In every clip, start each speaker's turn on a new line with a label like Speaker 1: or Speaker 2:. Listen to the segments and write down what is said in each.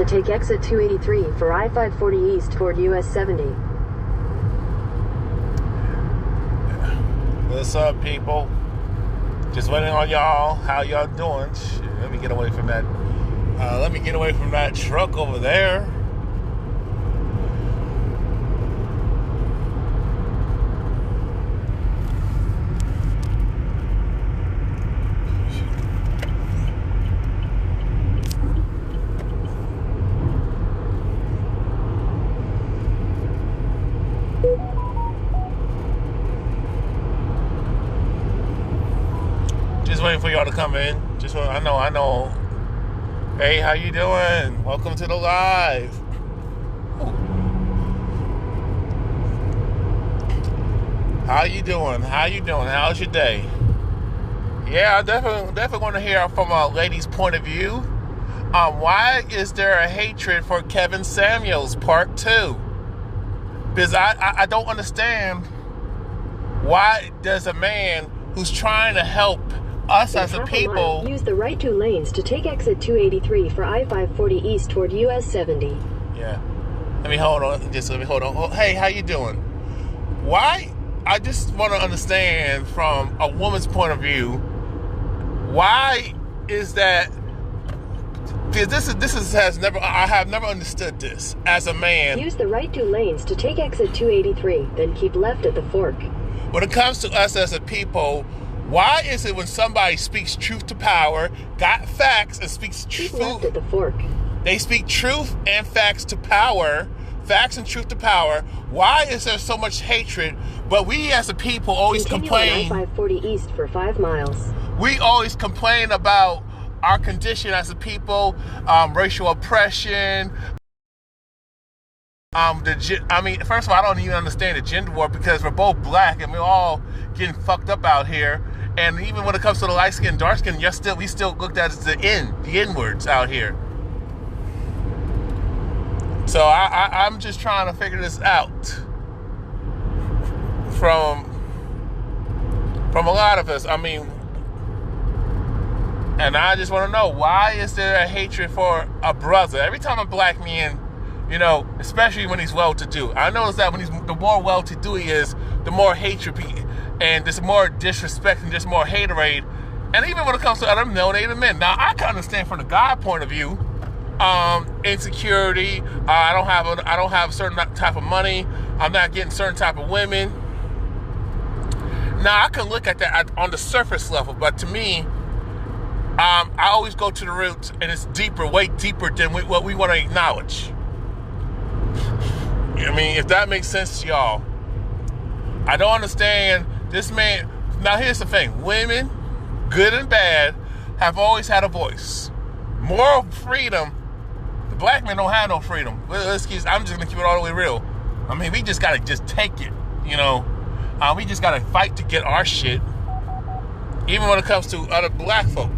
Speaker 1: to take exit 283 for I-540 east toward US 70.
Speaker 2: What's up, people? Just waiting on y'all. How y'all doing? Shit, let me get away from that. Let me get away from that truck over there. Just waiting for y'all to come in. I know. Hey, how you doing? Welcome to the live. How you doing? How's your day? Yeah, I definitely want to hear from a lady's point of view. Why is there a hatred for Kevin Samuels Part 2? Because I don't understand why does a man who's trying to help us as a people
Speaker 1: use the right two lanes to take exit 283 for I-540 east toward US 70.
Speaker 2: Yeah. Let me hold on. Oh, hey, how you doing? Why? I just want to understand from a woman's point of view, why is that? Because I have never understood this as a man.
Speaker 1: Use the right two lanes to take exit 283, then keep left at the fork.
Speaker 2: When it comes to us as a people, why is it when somebody speaks truth to power, got facts, and speaks truth
Speaker 1: at the fork?
Speaker 2: They speak truth and facts to power, facts and truth to power. Why is there so much hatred? But we as a people always complain.
Speaker 1: On I-540 east for 5 miles.
Speaker 2: We always complain about our condition as a people, racial oppression. First of all, I don't even understand the gender war because we're both black and we're all getting fucked up out here. And even when it comes to the light skin, dark skin, we still looked at as the N-words out here. So I'm just trying to figure this out from a lot of us. And I just want to know, why is there a hatred for a brother? Every time a black man, especially when he's well-to-do, I notice that the more well-to-do he is, the more hatred and there's more disrespect and just more haterade. And even when it comes to other melanated men. Now, I can understand from the guy point of view, insecurity. I don't have a certain type of money. I'm not getting certain type of women. Now, I can look at that on the surface level, but to me, I always go to the roots, and it's deeper, way deeper than what we want to acknowledge. If that makes sense to y'all. I don't understand this man. Now, here's the thing. Women, good and bad, have always had a voice. Moral freedom. The black men don't have no freedom. I'm just going to keep it all the way real. We just got to take it, we just got to fight to get our shit, even when it comes to other black folk.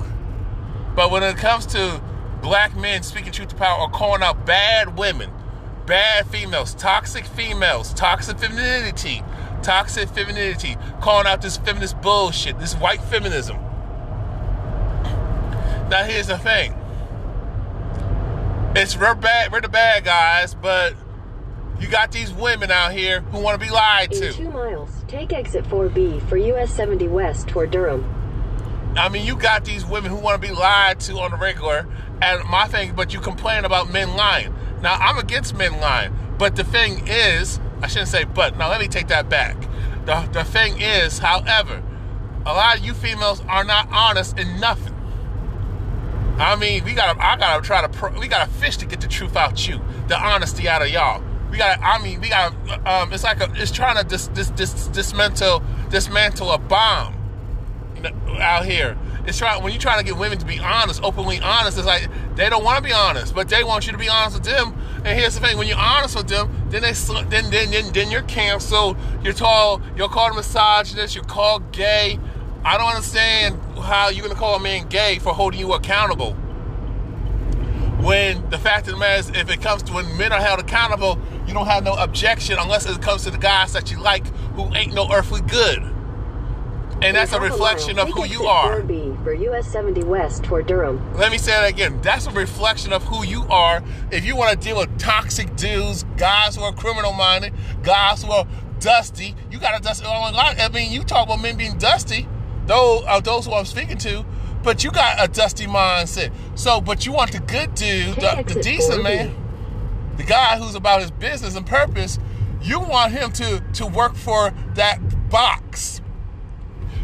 Speaker 2: But when it comes to black men speaking truth to power or calling out bad women, bad females, toxic femininity, calling out this feminist bullshit, this white feminism. Now, here's the thing. We're the bad guys, but you got these women out here who want to be lied to.
Speaker 1: In 2 miles, take exit 4B for US 70 west toward Durham.
Speaker 2: You got these women who want to be lied to on the regular, and my thing, but you complain about men lying. Now, I'm against men lying, but the thing is, I shouldn't say but, now let me take that back. The thing is, however, a lot of you females are not honest in nothing. We gotta fish to get the truth out you, the honesty out of y'all. It's trying to dismantle a bomb out here. When you're trying to get women to be honest, openly honest, it's like they don't want to be honest, but they want you to be honest with them. And here's the thing: when you're honest with them, then you're canceled. You're called a misogynist. You're called gay. I don't understand how you're gonna call a man gay for holding you accountable. When the fact of the matter is, if it comes to when men are held accountable, you don't have no objection unless it comes to the guys that you like who ain't no earthly good. And that's a reflection of who you are.
Speaker 1: 4B for US 70 West toward Durham.
Speaker 2: Let me say that again. That's a reflection of who you are. If you want to deal with toxic dudes, guys who are criminal-minded, guys who are dusty, you got a dusty. I mean, you talk about men being dusty, those who I'm speaking to, but you got a dusty mindset. So, but you want the good dude, the decent
Speaker 1: 4B.
Speaker 2: man, the guy who's about his business and purpose. You want him to work for that box.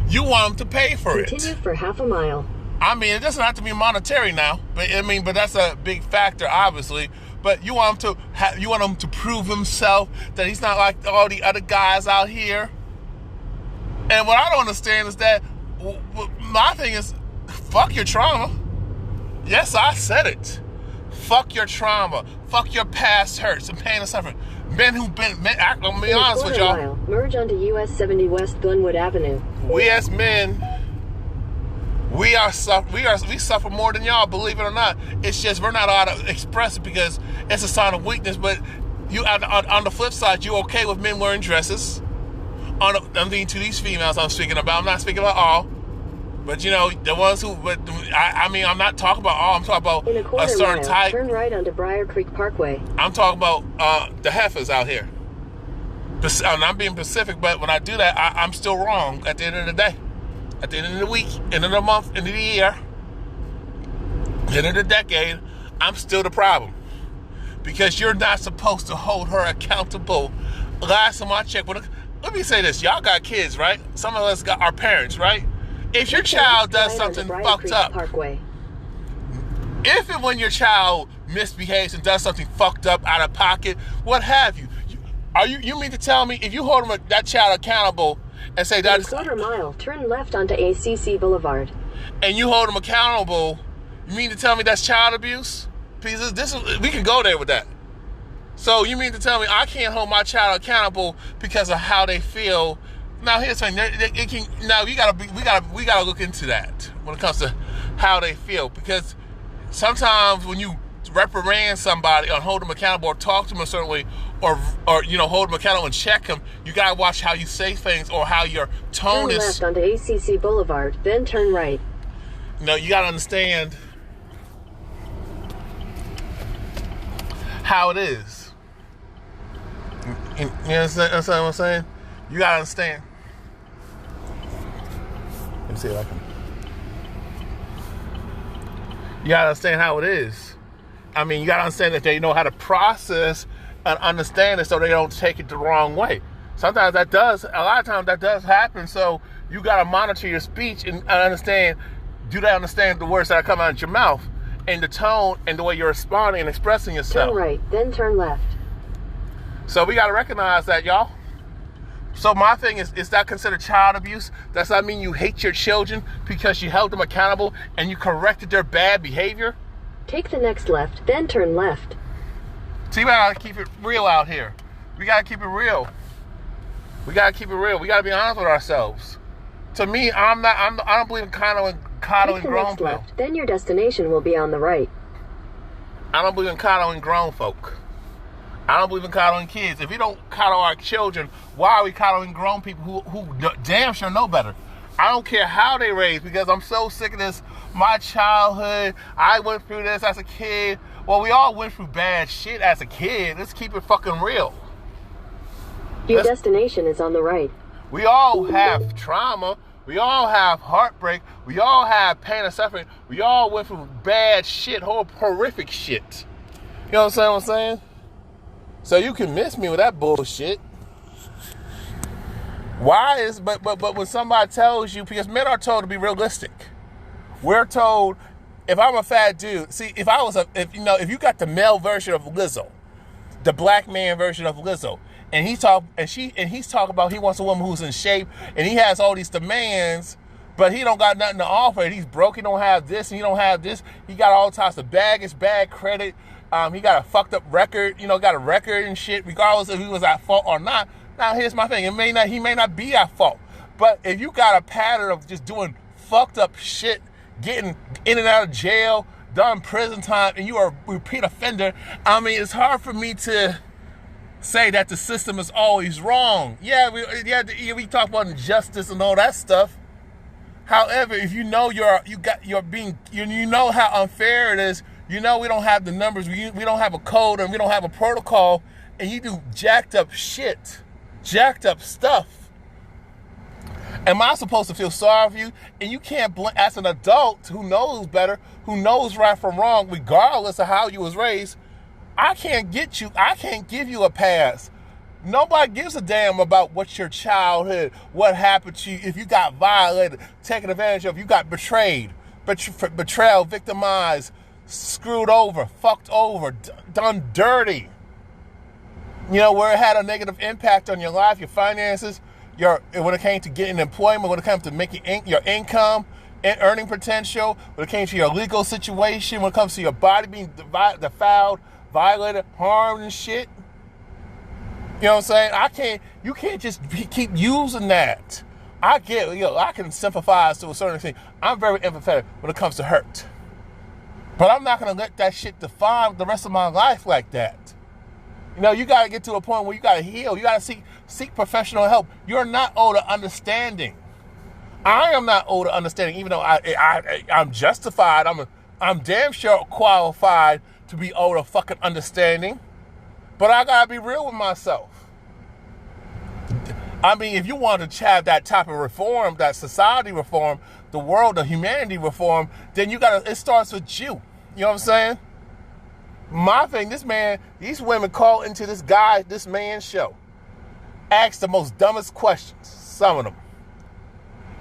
Speaker 2: You want him to pay for it.
Speaker 1: Continue for half a mile.
Speaker 2: I mean, it doesn't have to be monetary now, but that's a big factor, obviously. But you want him to prove himself that he's not like all the other guys out here. And what I don't understand is that my thing is, fuck your trauma. Yes, I said it. Fuck your trauma. Fuck your past hurts and pain and suffering. Men, I'm gonna be honest with y'all.
Speaker 1: Mile, merge onto US 70 West Glenwood Avenue.
Speaker 2: We as men, we suffer more than y'all, believe it or not. It's just we're not allowed to express it because it's a sign of weakness. But you on the flip side, you okay with men wearing dresses? I'm thinking to these females I'm speaking about. I'm not speaking about all. But you know, the ones who, but I'm not talking about all. I'm talking about
Speaker 1: In a quarter
Speaker 2: a certain
Speaker 1: mile,
Speaker 2: type.
Speaker 1: turn right onto Briar Creek Parkway.
Speaker 2: I'm talking about the heifers out here. I'm being Pacific, but when I do that, I'm still wrong at the end of the day. At the end of the week, end of the month, end of the year, end of the decade, I'm still the problem. Because you're not supposed to hold her accountable. Last time I checked, let me say this. Y'all got kids, right? Some of us got our parents, right? If your child does something fucked up, if and when your child misbehaves and does something fucked up, out of pocket, what have you, you mean to tell me if you hold that child accountable and say
Speaker 1: In a quarter mile, turn left onto ACC Boulevard.
Speaker 2: and you hold them accountable, you mean to tell me that's child abuse? Because we can go there with that. So you mean to tell me I can't hold my child accountable because of how they feel? Now here's the thing. We gotta look into that when it comes to how they feel, because sometimes when you reprimand somebody or hold them accountable or talk to them a certain way or hold them accountable and check them, you gotta watch how you say things or how your tone is.
Speaker 1: Turn left onto ACC Boulevard, then turn right.
Speaker 2: You gotta understand how it is. You understand what I'm saying? You gotta understand. Let me see if I can. You gotta understand how it is. I mean, you gotta understand that they know how to process and understand it so they don't take it the wrong way. A lot of times that does happen. So you gotta monitor your speech and understand. Do they understand the words that are coming out of your mouth and the tone and the way you're responding and expressing yourself?
Speaker 1: Turn right, then turn left.
Speaker 2: So we gotta recognize that, y'all. So my thing is that considered child abuse? Does that mean you hate your children because you held them accountable and you corrected their bad behavior?
Speaker 1: Take the next left, then turn left.
Speaker 2: See, we gotta keep it real out here. We gotta keep it real. We gotta be honest with ourselves. To me, I don't believe in coddling
Speaker 1: Take the
Speaker 2: grown
Speaker 1: next
Speaker 2: folk.
Speaker 1: left, then your destination will be on the right.
Speaker 2: I don't believe in coddling grown folk. I don't believe in coddling kids. If we don't coddle our children, why are we coddling grown people who damn sure know better? I don't care how they raised, because I'm so sick of this. My childhood, I went through this as a kid. Well, we all went through bad shit as a kid. Let's keep it fucking real.
Speaker 1: Your destination is on the right.
Speaker 2: We all have trauma. We all have heartbreak. We all have pain and suffering. We all went through bad shit, horrific shit. You know what I'm saying? So you can miss me with that bullshit. But when somebody tells you, because men are told to be realistic. We're told, if I'm a fat dude, see, if you got the male version of Lizzo, the black man version of Lizzo, and he's talking about he wants a woman who's in shape, and he has all these demands, but he don't got nothing to offer. He's broke. He don't have this, and he don't have this. He got all types of baggage, bad credit. He got a fucked up record. Got a record and shit. Regardless if he was at fault or not. Now here's my thing. He may not be at fault, but if you got a pattern of just doing fucked up shit, getting in and out of jail, done prison time, and you are a repeat offender, it's hard for me to say that the system is always wrong. We talk about injustice and all that stuff, However, if you know you know how unfair it is, you know we don't have the numbers, we don't have a code, and we don't have a protocol, and you do jacked up shit, jacked up stuff. Am I supposed to feel sorry for you? And you can't as an adult who knows better, who knows right from wrong, regardless of how you was raised, I can't give you a pass. Nobody gives a damn about what your childhood, what happened to you, if you got violated, taken advantage of, you got betrayed, betrayal, victimized, screwed over, fucked over, done dirty. You know, where it had a negative impact on your life, your finances, when it came to getting employment, when it comes to making your income and earning potential, when it came to your legal situation, when it comes to your body being defiled, violated, harmed and shit. You know what I'm saying? You can't just keep using that. I can sympathize to a certain extent. I'm very empathetic when it comes to hurt. But I'm not going to let that shit define the rest of my life like that. You know, you got to get to a point where you got to heal. You got to seek professional help. You're not owed an understanding. I am not owed an understanding, even though I'm justified. I'm damn sure qualified to be owed a fucking understanding. But I got to be real with myself. I mean, if you want to have that type of reform, that society reform, the world, the humanity reform, then it starts with you. You know what I'm saying? My thing, these women call into this man's show, ask the most dumbest questions, some of them.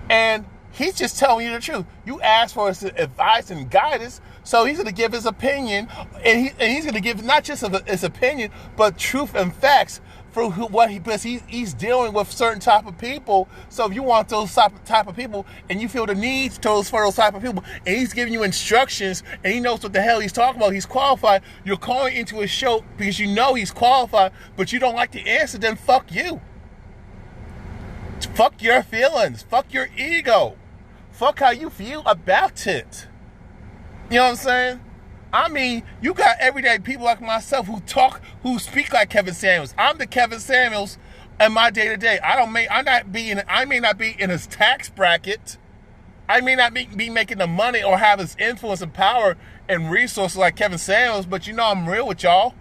Speaker 2: And he's just telling you the truth. You ask for his advice and guidance, so he's going to give his opinion, and he's going to give not just his opinion, but truth and facts for because he's dealing with certain type of people. So if you want those type of people, and you feel the need for those type of people, and he's giving you instructions, and he knows what the hell he's talking about, he's qualified, you're calling into his show because you know he's qualified, but you don't like the answer, then fuck you. Fuck your feelings. Fuck your ego. Fuck how you feel about it. You know what I'm saying? I mean, you got everyday people like myself who speak like Kevin Samuels. I'm the Kevin Samuels in my day-to-day. I may not be in his tax bracket. I may not be making the money or have his influence and power and resources like Kevin Samuels, but you know I'm real with y'all.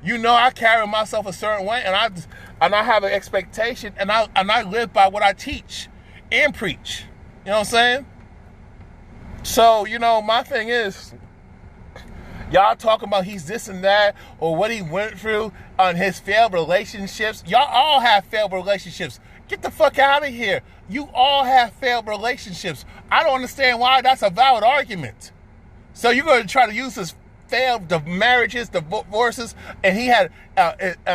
Speaker 2: You know I carry myself a certain way, and I have an expectation, and I live by what I teach and preach. You know what I'm saying? So, you know, my thing is, y'all talking about he's this and that, or what he went through on his failed relationships. Y'all all have failed relationships. Get the fuck out of here. You all have failed relationships. I don't understand why that's a valid argument. So you're going to try to use his failed marriages, divorces, and he had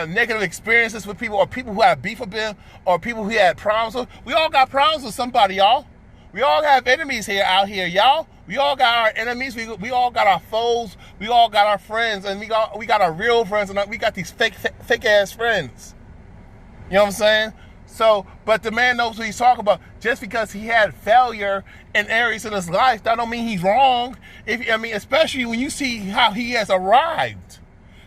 Speaker 2: negative experiences with people, or people who had beef with him, or people who had problems with. We all got problems with somebody, y'all. We all have enemies out here, y'all. We all got our enemies. We all got our foes. We all got our friends, and we got our real friends, and we got these fake ass friends. You know what I'm saying? So, but the man knows what he's talking about. Just because he had failure in areas in his life, that don't mean he's wrong. Especially when you see how he has arrived.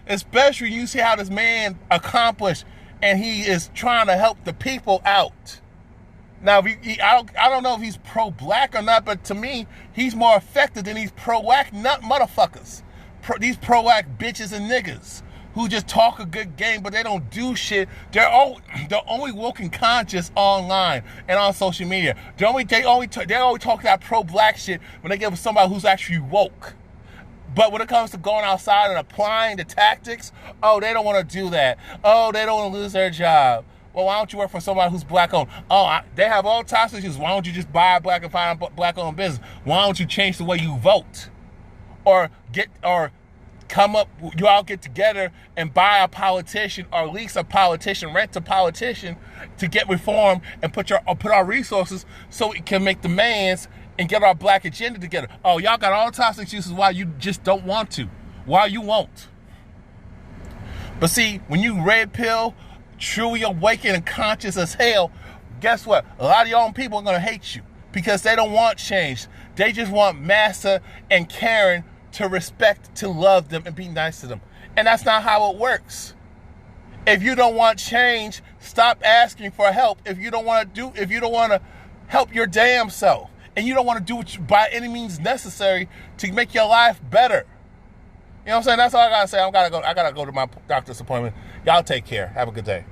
Speaker 2: Especially when you see how this man accomplished, and he is trying to help the people out. Now, I don't know if he's pro-black or not, but to me, he's more effective than these pro-whack nut motherfuckers. These pro-whack bitches and niggas who just talk a good game, but they don't do shit. They're only woke and conscious online and on social media. They only talk that pro-black shit when they give somebody who's actually woke. But when it comes to going outside and applying the tactics, they don't want to do that. They don't want to lose their job. Well, why don't you work for somebody who's black-owned? They have all types of issues. Why don't you just buy a black-owned business? Why don't you change the way you vote? Or come up, you all get together and buy a politician, or lease a politician, rent a politician to get reform and put our resources so we can make demands and get our black agenda together. Y'all got all types of excuses why you just don't want to, why you won't. But see, when you red pill, truly awakened and conscious as hell, guess what? A lot of your own people are going to hate you because they don't want change. They just want Massa and Karen to respect, to love them, and be nice to them. And that's not how it works. If you don't want change, stop asking for help. If you don't want to help your damn self. and you don't want to do what by any means necessary to make your life better. You know what I'm saying? That's all I gotta say. I gotta go to my doctor's appointment. Y'all take care. Have a good day.